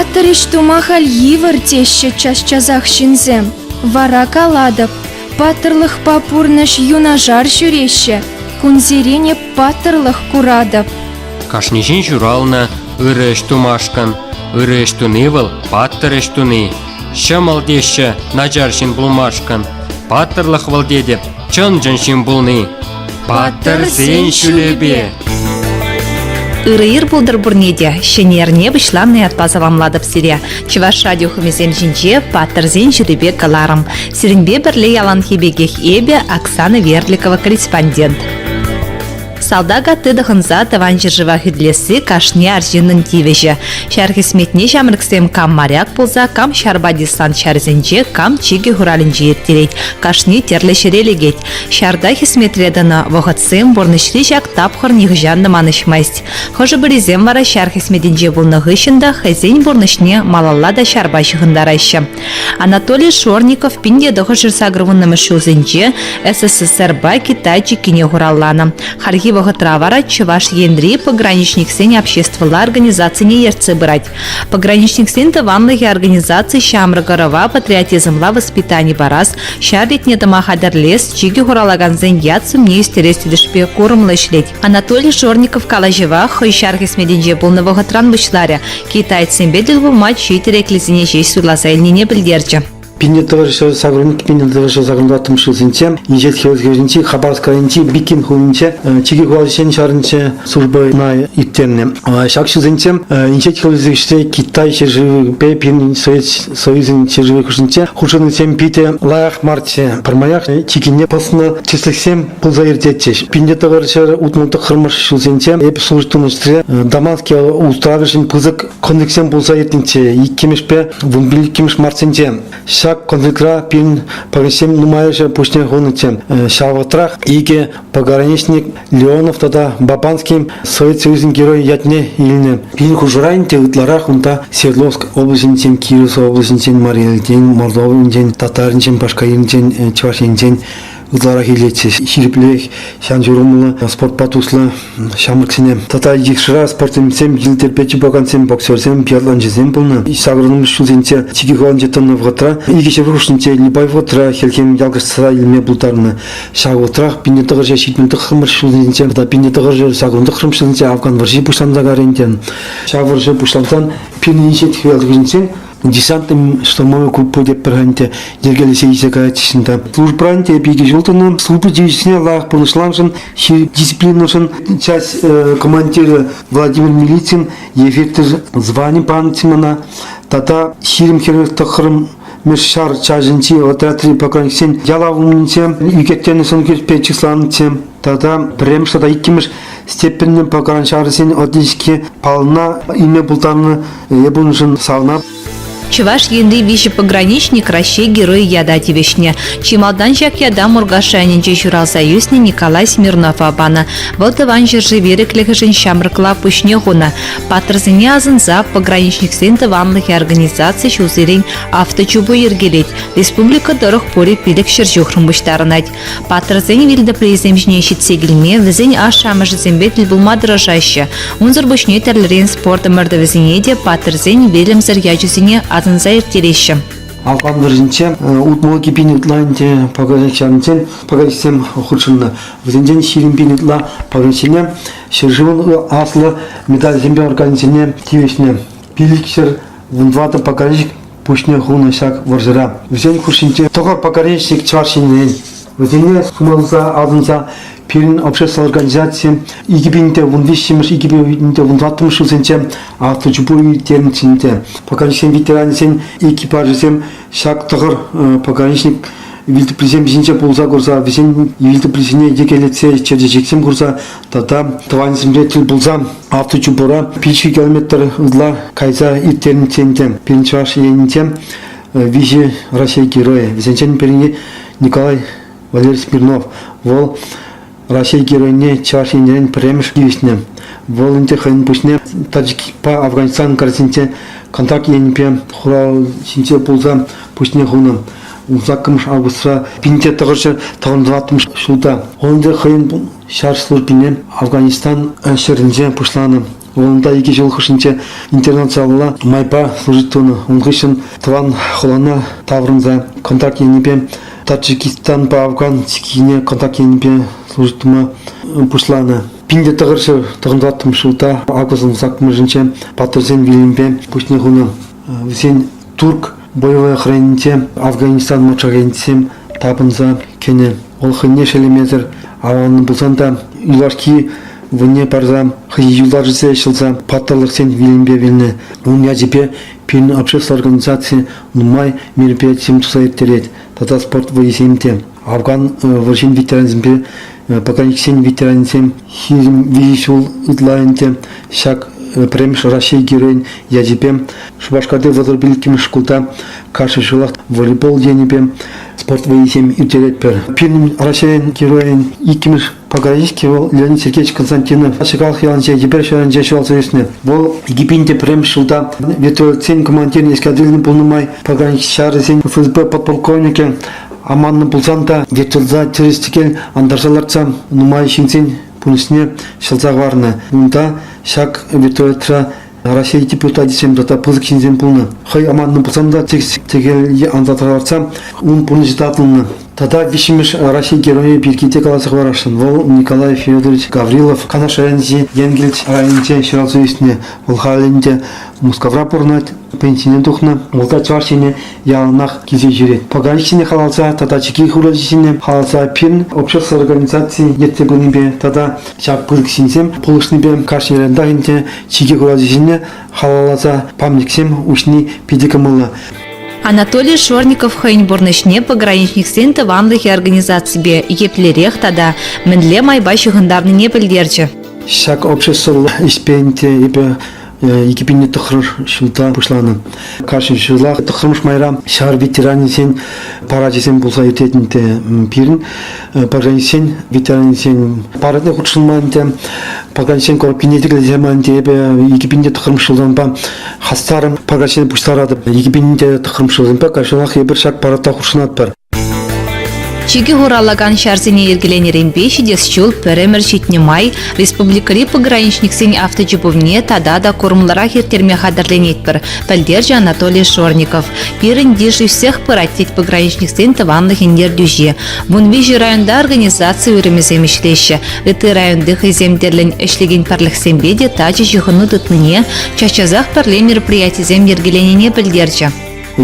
Паттырыш тумахаль йывыр теща час-часах шинзем. Вара каладып. Паттырлых папурныш юнажар жүрещі. Кунзерене паттырлых курадып. Кашнишин журална ырыш тумашкан, ырыш тунывыл, паттырыш туны. Шамал деща наджаршин булмашкан, паттырлых валдедеп, чын-жыншин булны. Паттыр сен шүлебе. Ырыйыр булдыр бурнеде, шенерне бышланный отпазавамладып сире. Чуваш радио хумезен жинже паттырзен жүребе каларым. Сиренбе бірле ялан хебегех эбе Оксана Верликова корреспондент. Салдага тыдыхынза таван жыржыва хидлесі кашне аржинын тивежі. Шархисметне жамырксем кам моряк болса, кам шарба десант шарзенже, кам чиги хуралынжы ертерет. Кашне терлешерелегет. Шарда хисметредана вғытсем борнышли жак тапхыр нихжанды манышмайст. Хожы бірізем вара шархисметінже болны ғышында хазен борнышне малаллада шарба жығындарайшы. Анатолий Шорников пинде дұғы жырсагрывыннымы шулзенже СССР-ба Китайчы кине хуралланы. Харгива Травара Чуваш Ендри пограничник сень обществовала организации не ерцы брать. Пограничник сень таванлыхи организации Шамрыгарова патриотизмла воспитание барас шарлит не тамахадарлес чиги хуралаган зень яцым не истерести дышпе курымлы шлеть. Анатолий Жорников калажева хой шархис мединже полного тран вышларя. Китайцем бедил матч читерек лизине жесть судласайльнине бельдерча. Пинде товарища сагрунки, пинде товарища сагрундатым шилсенче, инжет хевзгевзенче, Хабаровскайнче, Бикин хулинче, чиги хуалшен шарынче службы на иттерне. Шакшилзенче, инжет хевзгевзенче, Китай шерживы, пин Союзен шерживы кушинче, хушынычем пите лаях марче, пармаях, чикине посны числексем пулзаиртетчеш. Пинде товарища утмунты хырмыш шилсенче, эп служтунышты, даманский устравишен пызык конвексем пулзаиртенче, иккемешпе, вунбиликкемеш марценче. Конвекра пин погасем нумающая пушня гонычем шаватрах иге пограничник Леонов тогда Бабанский Совет Союзный герой ятне илне пин хужурайн те утларах унта Свердловск областинчен Кировская областинчен Мариэльчен Мордовинчен Татаринчен Башкаиринчен Чувашинчен утларах илече шириплех шанжурумла спорт патусла шамырксене тата жикшира спортемсем гилтерпечи богансем боксерсем пьярланжесем полна сагрыным шулсенче чигихон жетон вготра игише врушнче либай вготра хелкем ялгышса илме бултарны шаготрах пинетыгыр жашитментык хымыр шулсенче да пинетыгыр сагрындык хымшылсенче афган варжи пушландагарентен шавыржы пушлансан пининшет хвелдыгынчен десантным штурмовой группы деп бірганте ергелесе исекая чишинда. Службранте пиги жылтыны службы дежисіне лайық бұнышланшын, дисциплинашын часть командиры Владимир Милицин, ефектор званий панцимана, тата ширим хервестахырым Мешшар чажинчи отряд покранксен ялавумничем, юкеттен сон кирпе числанчем, тата премшада иккимеш степеннен покраншарысен отнишки пална име бултанны ебуншын савна. Чуваш Ендри виши пограничник России герой яда тивешне. Чималдан жак яда мургашайнинче журал союзне Николай Смирнов абана. Вот иван жержи вереклехышин шамрыкла пушне гуна. Патрзыне азынза пограничник сен тыванлыхи организации шузырень авточубу ергелет. Республика дорог пори пилек шержухрым быштарынать. Патрзыне вилді преземжне щитсегілме візень ашамыжы зембетль булма дрожаща. Унзыр бушне терлерен спорта мырдавізінеде патрзыне велемзір яжызіне азынза ертереші. Алған біржінче, ұтмалы кепені ұтлайынте пограничанцен, пограничсем худшынны. Візенден ширин пені ұтла пограничене, шержывын аслы медаль зембе организене тивешне. Пилікшер вұнваты пограничник пушне хуны шак варжыра. Візен худшынче, тоға пограничник чваршинен. Візене сумалыза азынса Пирин общественной организации игибинте вунвищимыш игибинте вунваттымыш сенче авточубуй термичинте пограничник ветеранисен экипажысем шак тығыр пограничник вилтепризем бизинче болса курса висен вилтепризине декелетсе чержексем курса тата тыванисемде тил болса авточубура 5 километр ызла кайса иртермичинте пиринчваш енинте вижи Россия героя висенчен перине Николай Валерий Смирнов вол Россия геройне чашинен премеш гивисне. Волонте хэн пушне таджики па Афганистан карсинте контакт енипе хурал синте пулза пушне хуным. Узакымш августра пинте тагырчы тагындатымш шулда. Онде хэн шар службине Афганистан шеринже пушланы. Волонта екі жыл хышынче интернационалла майпа служитоны. Он хышын тван холана таврынза контакт енипе Таджикистан па Афган сикине контакт енипе служитыма пушлана. Пинде тығыршы тығындаттым шылта агызым сакмы жынче патрзен вилимпе пустне хуна. Висен турк боевая хранинте Афганистан мочагенсем табынза кене. Ол хынне шелеметр аванны бұлсанда юлашки вне парза хызи юлдар жесе шылса паттарлық сен вилимбе вилне. Он язипе пин общественной организации нумай мероприятием тусаеттерет. Тата спорт воесемте. Афган варшин ветеранзимпе пограничник сен ветеранзим хизм вишул итлайнте шак премш Россия героин язипе Шубашкарды возрубилким шкулта каршы жылақ волейбол денипе спорт воесем ютеретпер. Пин Россия героин икимиш пограничник Леонид Сергеевич Константинов шикалық яланче ебер шаранче шуалсы есіне. Бол египинте премш жылда вертолетсен командирный эскадрильный полномай пограничник шарысен ФСБ подполковнике Аманны бұлсанда вертолза террористикел андаржаларца нумай шинсен пунисне шылзақ варны. Мұнда шак вертолетра Россия депутатисем дата пызык шинсен пулны. Хай аманны бұлсанда тегел андаталарца он пунис жататылны. Тада вишимеш Россия герои бирките каласық варашын. Вол Николай Федорович Гаврилов Канашарензи Енгельч районче шыралсы есіне. Вол халінде Мускавра пұрнат пенсионен тухна. Волта чаршине ялынақ кезе жүрет. Пограничный халалса тада чеки хуражисине халалса пин общественной организации еттегунибе тада шак пызык шинсем пулышнибе каршерендагинте чеки хуражисине халаласа памятниксем ушни педикамыла. Анатолий Шорников хайнборнышне пограничник сен тыванлых организации еплерех тада мінле майба шығындарны не білдерчі. Шак общество испенте ебе екипинне тұқырыш шылта пұшланы. Каршы жылақ тұқырыш майра шар ветераны сен паражесен болса ететінте пирін. Пограничен ветераны сен парадны құтшылманте пограничен корпинетігі земанте ебе екипинне тұқырыш жылданпа хастарым пограничен пұштарады. Екипинне тұқырыш жылданпа каршылақ ебір шак парадта құтшынат бар. Чиги хуралаган шарсене ергеленерен бешидес чул перемер читне май республикари пограничник сен автожибовне тада да кормлара хертерме хадерленетпер. Пальдержи Анатолий Шорников. Пирен диши всех пыраттеть пограничник сен тыванлых инер дюжи. Вунвижи районда организации уремезем ишлеще. Эты райондых иземдерлен эшлеген парлых сембеде тачи жихыну дытныне чачазах парле мероприятий зем ергеленене пальдержи.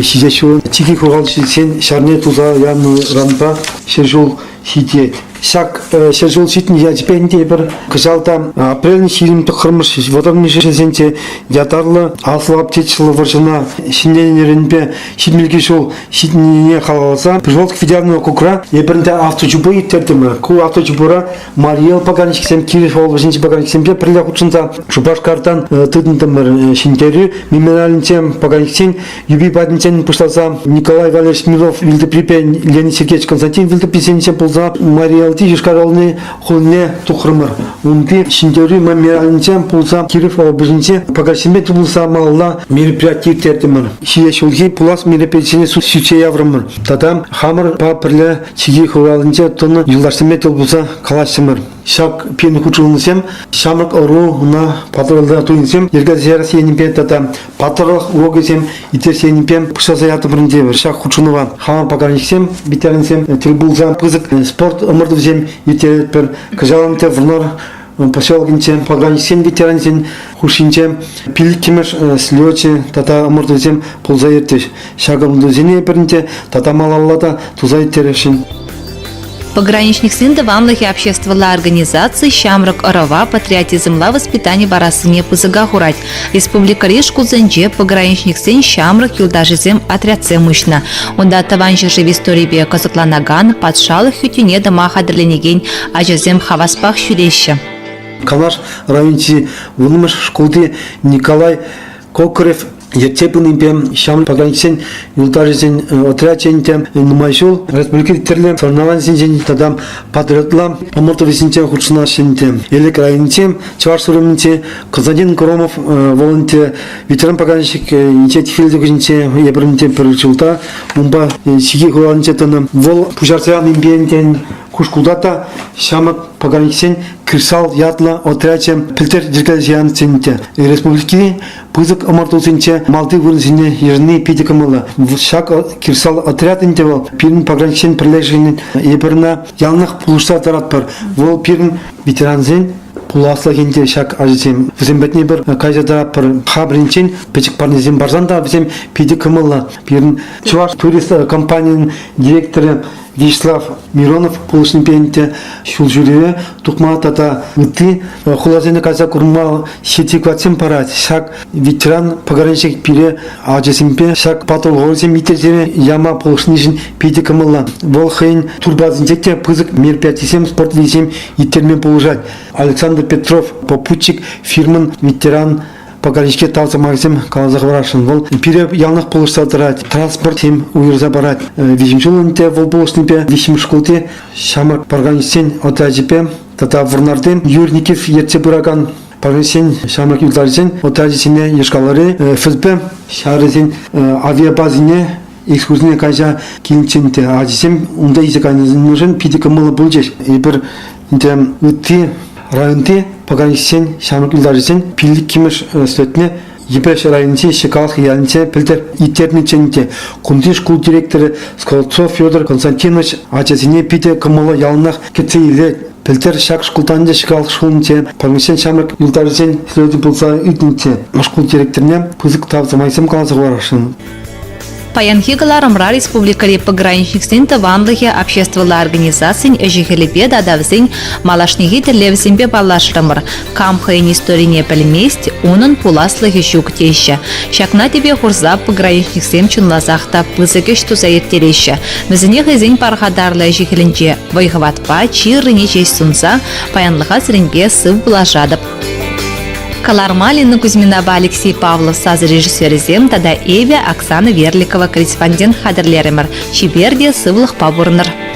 Сидячу тихий хуралчи сен шарне туза яну ранпа шежул сидет. Шак шежул ситни я теперь бір кыжалта апрельный фильм тұқырмыш водорный жесенте ятарлы асылап течілі варжына шинленерінпе шидмелге шол ситнине қалаласа Прижолтық федерального кукра ебірінде автожубы еттердімі. Ку автожубыра Мариел пограничниксем Киров олважынчы пограничниксемпе приле худшынса Шубашкартан тыдынтымыр шинтері мемориалінчем пограничниксен юби падничен пышласа Николай Валерьевич Милов вилдеприпе Леонид Сергеевич Константин вилдеприсенчен пулза Мариел Тишкаралны хулне тухрымыр. Унпи шинтери мемориалинчен пулса Киров олбажынче пограничниксемпе тулса малла мероприятий тердімір. Шие шулги пулас мероприятийне суче яврымыр. Татам хамыр па пірле чиги хуралынче тоны юлдарсыме толбуса калашымыр. Шак пені хучылынсем, шамрак ору на патрулда туинсем, ерга зерасенипе тата патрулах уогесем, итерсенипе пышаса ятымырынде шак хучынова. Хамар пограничниксем, битеринсем, трибулзам пызык, спорт ымырдывзем, итеретпер, кажаланте врнор, поселкинче, пограничниксем, ветерансен, хушинче, пилкимеш, слёче, тата ымырдывзем, пулза ертеш. Шагымдывзене перинче, тата малаллата туза итерешин. Пограничник сын тыванлых общественной организации Шамрак Орова патриотизмла воспитание барасыне пызыга хурать. Республикари шкулзенже пограничник сын Шамрак юлдажизем отрядце мышна. Онда таванжы в истории бе казакланаган патшалых хютюне дома хадерленеген ажазем хаваспах шюреща. Калаш райончи вынымыш школды Николай Кокарев Ертепынымпе шам пограничен юлтажен отрядченте нумайшул республикари терле сорнавансен тадам патриотла амортовесинче худшына шенте элек районче чаварсурымнче Константин Коромов волонте ветеран пограничник инициативе дегенче ебрынте перчулта умба сиги хуланче таны вол пужарцян импиентен Хушкулдата шамак пограничен кирсал ятла отряче пилтер дирказиян центе. Республики пызык омарту центе малты вырнсине ежны пидикамыла. Шак кирсал отряд интевал пирн пограничен прилеженин еберна ялнах пулушта таратпар. Вол пирн ветеранзен пуласла кенте шак ажитем. Візем бәтіне бір кайзада бір хабринчен печік парнезем барзанда візем пидикамыла. Пирн чуваш турист компанияның директоры Вячеслав Миронов полушный пенте шул жюри тухматата ты хулазены каза курма сети кватсем парать шак ветеран пограничник пире ажесимпе шак патол горсем митерземе яма полушнижин пидикамыла волхейн турбазинчекте пызык мероприятиесем спорт висем итермен полужать Александр Петров попутчик фирман ветеран пограничке тавса магазин калазах варашын. Вол пире ялнах полушса тарать. Транспорт им уйрза барать. Визимчулынте вол полушнипе висим школте шамак пограничсен отажипе тата вурнарден Юрников етсе бураган пограничсен шамак юлдарсен отажисине ешкалары ФСБ шарысен авиабазине экскурсивный кайжа килинченте ажисем унда изеканызын нужен пидикамыла булжеш. Ибір үтті районте пограничсен шамак юлдарсен пилlik кимеш сөтіне Ебеш районте шекалх янче пилтер итерниченте кунди школ директоры Сколцов Федор Константинович ажесине пидикамыла ялнах кетсейле пилтер шак школтанде шекалх школынче пограничсен шамак юлдарсен следи болса үтінче школ директорне пызык тавзамайсем калазы варашын. Паянхигаларымра республикари пограничниксен таванлыхе обществолла организациян эжихелепе дадавсен малашниги терлевсенбе баллашрымыр. Камхайын историне пілмест, унын пуласлыхе шуктеща. Шакна тебе хурза пограничниксем чунлазахта пызыкеш тузаеттереща. Мізіне хызен пархадарлы эжихеленче вайхватпа чирыне честь сунса паянлыха сіренге сыв булажадып. Калармалина Кузьминова Алексей Павлов сазы режиссерізем, тада Эве Оксана Верликова корреспондент хадырлерімір. Чиберде сывлық пабурныр.